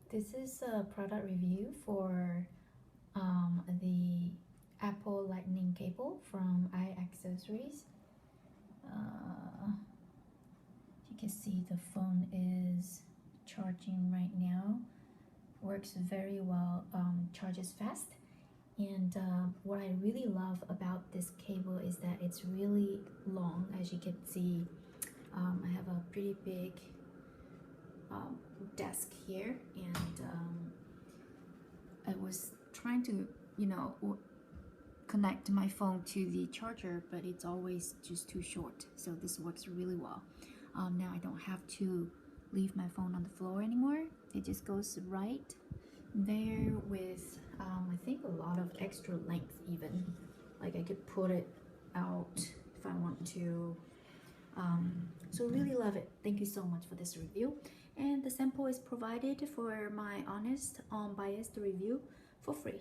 This is a product review for the Apple Lightning cable from iAccessories. You can see the phone is charging right now. Works very well, charges fast. And what I really love about this cable is that it's really long. As you can see, I have a pretty big desk here, and I was trying to, connect my phone to the charger, but it's always just too short. So this works really well. Now I don't have to leave my phone on the floor anymore. It just goes right there with I think a lot of extra length even. Like I could put it out if I want to. So really love it. Thank you so much for this review. And the sample is provided for my honest, unbiased review for free.